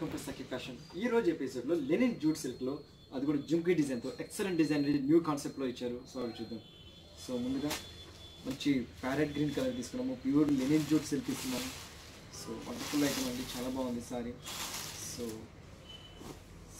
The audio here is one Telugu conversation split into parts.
Welcome to Sakhi fashion. ఈ రోజు ఎపిసోడ్లో లెనిన్ జూట్ సిల్క్లో అది కూడా జుంకీ డిజైన్తో ఎక్సలెంట్ డిజైన్ న్యూ కాన్సెప్ట్లో ఇచ్చారు. సో అవి చూద్దాం. సో ముందుగా మంచి ప్యారెట్ గ్రీన్ కలర్ తీసుకున్నాము, ప్యూర్ లెనిన్ జూట్ సిల్క్ ఇస్తున్నాము. సో వండర్ఫుల్ ఐటమ్ అండి, చాలా బాగుంది సారీ. సో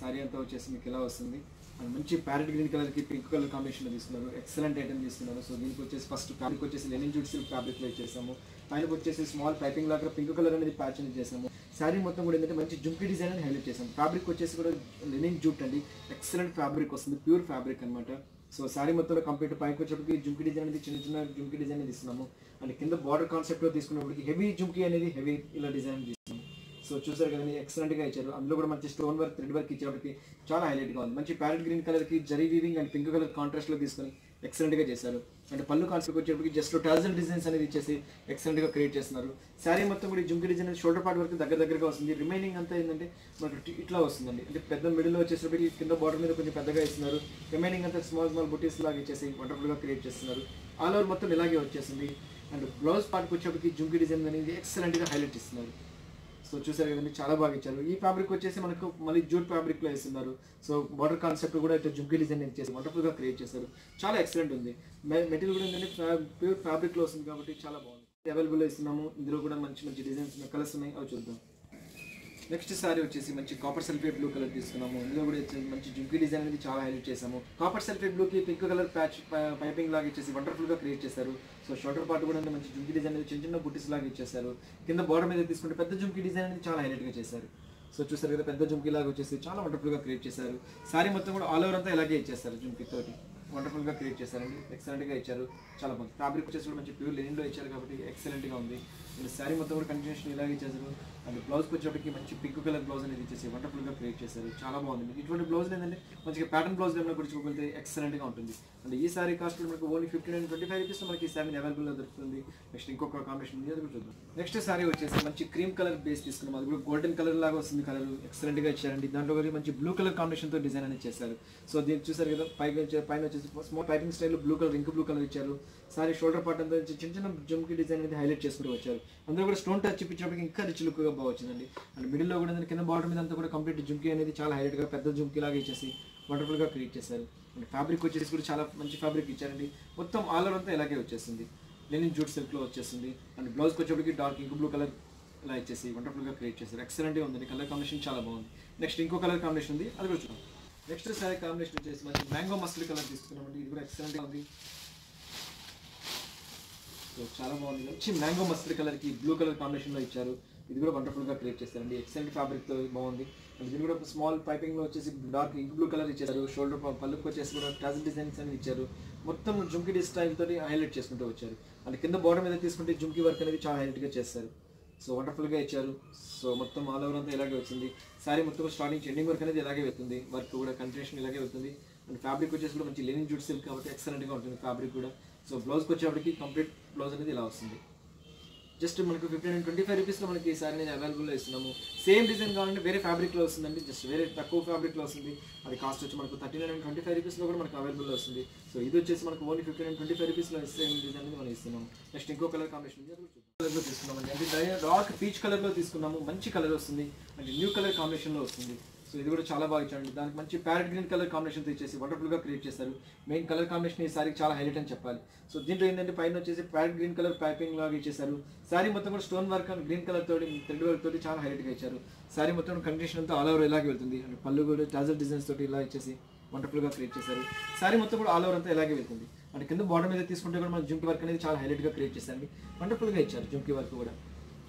సారీ అంతా వచ్చేసి మీకు ఎలా వస్తుంది అండ్ మంచి ప్యారెట్ గ్రీన్ కలర్కి పింక్ కలర్ కాంబినేషన్లో తీసుకున్నారు. ఎక్సలెంట్ ఐటమ్ తీసుకున్నారు. సో దీనికి వచ్చేసి ఫస్ట్ ఫ్యాబ్రిక్ వచ్చేసి లెనిన్ జూట్ సిల్క్ ఫ్యాబ్రిక్లో ఇచ్చేసాము. పైనకి వచ్చేసి స్మాల్ పైపింగ్ లాగా పింక్ కలర్ అనేది ప్యాచ్ అనేది చేసాము. శారీ మొత్తం కూడా ఏంటంటే మంచి జుంకీ డిజైన్ అని హైలైట్ చేసాము. ఫ్యాబ్రిక్ వచ్చేసి కూడా లెనిన్ జూట్ అండి, ఎక్సలెంట్ ఫ్యాబ్రిక్ వస్తుంది, ప్యూర్ ఫ్యాబ్రిక్ అనమాట. సో శారీ మొత్తంలో కంప్లీట్ పైకి వచ్చేప్పటికి జుంకీ డిజైన్ అనేది చిన్న చిన్న జుంకీ డిజైన్ ఇస్తున్నాము. అండ్ కింద బార్డర్ కాన్సెప్ట్లో తీసుకున్నప్పటికి హెవీ జుంకీ అనేది హెవీ ఇలా డిజైన్ తీసుకున్నాము. సో చూసారు కదండి, ఎక్సలెంట్గా ఇచ్చారు. అందులో కూడా మంచి స్టోన్ వర్క్, థ్రెడ్ వర్క్ ఇచ్చేప్పటికి చాలా హైలైట్గా ఉంది. మంచి ప్యారెట్ గ్రీన్ కలర్కి zari weaving and pink colour కాంట్రాస్ట్లో తీసుకొని ఎక్సలెంట్గా చేశారు. అంటే పళ్ళు కాన్సెప్ట్ వచ్చేప్పటికి జస్ట్ టాజల్ డిజైన్స్ అనేది ఇచ్చేసి ఎక్సలెంట్గా క్రియేట్ చేస్తున్నారు. శారీ మొత్తం కూడా జుంకీ డిజైన్ షోల్డర్ పార్ట్ వరకు దగ్గరగా వస్తుంది. రిమైనింగ్ అంతా ఏంటంటే మనకు ఇట్లా వస్తుందండి. అంటే పెద్ద మిడిల్లో వచ్చేసరికి కింద బార్డర్ మీద కొంచెం పెద్దగా ఇస్తున్నారు. రిమైనింగ్ అంతా స్మాల్ బుటీస్ లాగా ఇచ్చేసి వండర్ఫుల్గా క్రియేట్ చేస్తున్నారు. ఆల్ ఓవర్ మొత్తం ఇలాగే వచ్చేసింది. అండ్ బ్లౌజ్ పార్ట్కి వచ్చేప్పటికి జుంకీ డిజైన్ అనేది ఎక్సలెంట్గా హైలైట్ ఇస్తున్నారు. సో చూసారు కదండి, చాలా బాగా ఇచ్చారు. ఈ ఫ్యాబ్రిక్ వచ్చేసి మనకు మళ్ళీ జూట్ ఫ్యాబ్రిక్లో వేస్తున్నారు. సో బార్డర్ కాన్సెప్ట్ కూడా ఇట్లా జుంకీ డిజైన్ ఇచ్చేసి వండర్ఫుల్గా క్రియేట్ చేశారు. చాలా ఎక్సలెంట్ ఉంది. మెటీరియల్ కూడా ఏంటంటే ప్యూర్ ఫ్యాబ్రిక్లో వస్తుంది కాబట్టి చాలా బాగుంది. అవైలబుల్ ఇస్తున్నాము. ఇందులో కూడా మంచి డిజైన్స్ ఉన్నాయి, కలర్స్ ఉన్నాయి, అవి చూద్దాం. నెక్స్ట్ సారీ వచ్చేసి మంచి కాపర్ సల్ఫేట్ బ్లూ కలర్ తీసుకున్నాము. ఇందులో కూడా మంచి జుంకీ డిజైన్ అనేది చాలా హైలైట్ చేసాము. కాపర్ సల్ఫేట్ బ్లూకి పింక్ కలర్ ప్యాచ్ పైపింగ్ లాగా ఇచ్చేసి వండర్ఫుల్గా క్రియేట్ చేశారు. సో షోల్డర్ పార్ట్ కూడా మంచి జుంకీ డిజైన్ అనేది చిన్న బుట్టీస్ లాగా ఇచ్చేసారు. కింద బార్డర్ మీద తీసుకుంటే పెద్ద జుంకీ డిజైన్ అనేది చాలా హైలైట్గా చేశారు. సో చూసారు కదా, పెద్ద జుంకీ లాగా వచ్చేసి చాలా వండర్ఫుల్గా క్రియేట్ చేశారు. సారీ మొత్తం కూడా ఆల్ ఓవర్ అంతా ఇలాగే ఇచ్చేస్తారు. జుంకీ తోటి వండర్ఫుల్గా క్రియేట్ చేశారండి, ఎక్సలెంట్గా ఇచ్చారు. చాలా బాగుంది. ఫ్యాబ్రిక్ వచ్చేసి కూడా మంచి ప్యూర్ లెనిన్లో ఇచ్చారు కాబట్టి ఎక్సలెంట్గా ఉంది. అండ్ శారీ మొత్తం కూడా కంటిన్యూషన్ ఇలాగే ఇచ్చేసారు. అండ్ బ్లౌజ్కి వచ్చేప్పటికి మంచి పింక్ కలర్ బ్లౌజ్ అనేది ఇచ్చేసి వండర్ఫుల్గా క్రియేట్ చేశారు. చాలా బాగుంది. ఇటువంటి బ్లౌజ్ ఏంటంటే మంచిగా ప్యాటర్న్ బ్లౌజ్ ఏమైనా గుర్చుకోగలిగితే ఎక్సలెంట్గా ఉంటుంది. అండ్ ఈ సారీ కాస్ట్ మనకు ఓన్లీ 1525 రూపీస్ మనకి ఈ సారీ అవైలబుల్గా దొరుకుతుంది. నెక్స్ట్ ఇంకొక కాంబినేషన్ ఉంది, అది కూడా చూద్దాం. నెక్స్ట్ సారీ వచ్చేసి మంచి క్రీమ్ కలర్ బేస్ తీసుకున్నాం. అది కూడా గోల్డెన్ కలర్ లాగా వస్తుంది. కలర్ ఎక్సలెంట్గా ఇచ్చారండి. దాంట్లో కూడా మంచి బ్లూ కలర్ కాంబినేషన్తో డిజైన్ అనేది చేశారు. సో దీన్ని చూసారు కదా, పైన వచ్చేసి small piping style blue colour, ink blue colour ఇచ్చారు. సారీ షోల్డర్ పార్ట్ అంతా చిన్న జుంకీ డిజైన్ అనేది హైలైట్ చేసుకుంటూ వచ్చారు. అందులో కూడా స్టోన్ టచ్ ఇప్పించినప్పటికి ఇంకా రిచ్ లుక్గా బాగా వచ్చిందండి. అండ్ మిడిల్లో కూడా కింద బార్డర్ మీద అంతా కూడా కంప్లీట్ జుంకీ అనేది చాలా హైలైట్గా పెద్ద జుంకీ లాగా ఇచ్చేసి వండర్ఫుల్గా క్రియేట్ చేశారు. అండ్ ఫ్యాబ్రిక్ వచ్చేసి కూడా చాలా మంచి ఫ్యాబ్రిక్ ఇచ్చారండి. మొత్తం ఆల్ ఓవర్ అంతా ఇలాగే వచ్చేసింది. లెనిన్ జూట్ సిల్క్లో వచ్చేసింది. అండ్ బ్లౌజ్కి వచ్చేప్పటికి డార్క్ ఇంక్ బ్లూ కలర్ ఇలా ఇచ్చేసి వండర్ఫుల్గా క్రియేట్ చేశారు. ఎక్సలెంట్గా ఉందండి. కలర్ కాంబినేషన్ చాలా బాగుంది. నెక్స్ట్ ఇంకో కలర్ కాంబినేషన్ ఉంది, అది కూడా చూద్దాం. నెక్స్ట్ సారీ కాంబినేషన్ వచ్చేసి మంచి మ్యాంగో మస్టర్డ్ కలర్ తీసుకున్నామండి. ఇది కూడా ఎక్సలెంట్గా ఉంది. సో చాలా బాగుంది. మంచి మ్యాంగో మస్టర్డ్ కలర్కి బ్లూ కలర్ కాంబినేషన్లో ఇచ్చారు. ఇది కూడా వండర్ఫుల్గా క్రియేట్ చేస్తారండి. ఎక్సలెంట్ ఫ్యాబ్రిక్తో బాగుంది. అండ్ దీని కూడా స్మాల్ పైపింగ్లో వచ్చేసి డార్క్ ఇంక్ బ్లూ కలర్ ఇచ్చారు. షోల్డర్ పళ్ళుకి వచ్చేసి కూడా టాజల్ డిజైన్స్ అని ఇచ్చారు. మొత్తం జుంకీ స్టైల్ తోటి హైలైట్ చేసుకుంటూ వచ్చారు. అండ్ కింద బార్డర్ మీద తీసుకుంటే జుంకీ వర్క్ అనేది చాలా హైలైట్గా చేస్తారు. సో వండర్ఫుల్గా ఇచ్చారు. సో మొత్తం ఆల్ ఓవర్ అంతా ఇలాగే వచ్చింది. సారీ మొత్తం స్టార్టింగ్ ఎండింగ్ వర్క్ అనేది ఇలాగే వెళ్తుంది. వర్క్ కూడా కంటిన్యూషన్ ఇలాగే వెళ్తుంది. అండ్ ఫ్యాబ్రిక్ వచ్చేసి కూడా మంచి లెనిన్ జూట్ సిల్క్ కాబట్టి ఎక్సలెంట్గా ఉంటుంది ఫ్యాబ్రిక్ కూడా. సో బ్లౌజ్కి వచ్చేప్పటికి కంప్లీట్ బ్లౌజ్ అనేది ఇలా వస్తుంది. జస్ట్ మనకు 1525 రూపీస్లో మనకి ఈ సారీ అనేది అవైలబుల్లో ఇస్తున్నాము. సేమ్ డిజైన్ కావాలంటే వేరే ఫ్యాబ్రిక్లో వస్తుందండి, జస్ట్ వేరే తక్కువ ఫ్యాబ్రిక్లో వస్తుంది. అది కాస్ట్ వచ్చి మనకు 1325 రూపీస్లో కూడా మనకు అవైలబుల్లో వస్తుంది. సో ఇది వచ్చేసి మనకు ఓన్లీ 1525 రూపీస్లో సేమ్ డిజైన్ అనేది మనం ఇస్తున్నాము. నెక్స్ట్ ఇంకో కలర్ కాంబినేషన్ ఉంది, అది కలర్లో తీసుకున్నామండి. అంటే డార్క్ పీచ్ కలర్లో తీసుకున్నాము. మంచి కలర్ వస్తుంది. అంటే న్యూ కలర్ కాంబినేషన్లో వస్తుంది. సో ఇది కూడా చాలా బాగా ఇచ్చారండి. దానికి మంచి ప్యారెట్ గ్రీన్ కలర్ కాంబినేషన్తో ఇచ్చేసి వండర్ఫుల్గా క్రియేట్ చేస్తారు. మెయిన్ కలర్ కాంబినేషన్ ఈ సారీకి చాలా హైలైట్ అని చెప్పాలి. సో దీంట్లో ఏంటంటే పైన వచ్చేసి ప్యారెట్ గ్రీన్ కలర్ పైపింగ్ లాగా ఇచ్చేసారు. సారీ మొత్తం కూడా stone work and green colour తోటి థ్రెడ్ వర్క్ తోటి చాలా హైలైట్గా ఇచ్చారు. సారీ మొత్తం కండిషన్ అంతా ఆల్ ఓవర్ ఇలాగే వెళ్తుంది. అండ్ పళ్ళు కూడా టాజల్ డిజైన్స్ తోటి ఇలా ఇచ్చేసి వండర్ఫుల్గా క్రియేట్ చేశారు. సారీ మొత్తం కూడా ఆల్ ఓవర్ అంతా ఇలాగే వెళ్తుంది. అంటే కింద బార్డర్ మీద తీసుకుంటే కూడా మన జుంకీ వర్క్ అనేది చాలా హైలైట్గా క్రియేట్ చేశారండి. వండర్ఫుల్గా ఇచ్చారు. జుంకీ వర్క్ కూడా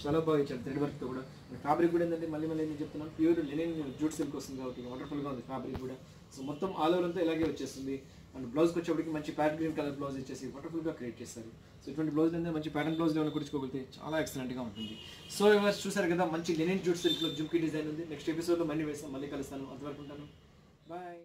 చాలా బాగా ఇచ్చారు. థ్రెడ్ వర్క్తో కూడా. ఫ్యాబ్రిక్ కూడా ఏంటంటే మళ్ళీ నేను చెప్తున్నాను, ప్యూర్ లెనిన్ జూట్ సిల్క్ వస్తుంది కాబట్టి వండర్ఫుల్గా ఉంది ఫ్యాబ్రిక్ కూడా. సో మొత్తం ఆల్ ఓవర్ అంతా ఇలాగే వచ్చేస్తుంది. అండ్ బ్లౌజ్కి వచ్చేప్పటికి మంచి ప్యారెట్ గ్రీన్ కలర్ బ్లౌజ్ ఇచ్చేసి వండర్ఫుల్గా క్రియేట్ చేస్తారు. సో ఇటువంటి బ్లౌజ్ ఏంటంటే మంచి ప్యాటర్న్ బ్లౌజ్ ఏమైనా కుడుచుకోగలిగితే చాలా ఎక్సలెంట్గా ఉంటుంది. సో ఇవాళ చూసారు కదా, మంచి లెనిన్ జూట్ సిల్క్లో జుంకీ డిజైన్ ఉంది. నెక్స్ట్ ఎపిసోడ్లో మళ్ళీ కలుస్తాను. అంతవరకు ఉంటాను. బాయ్.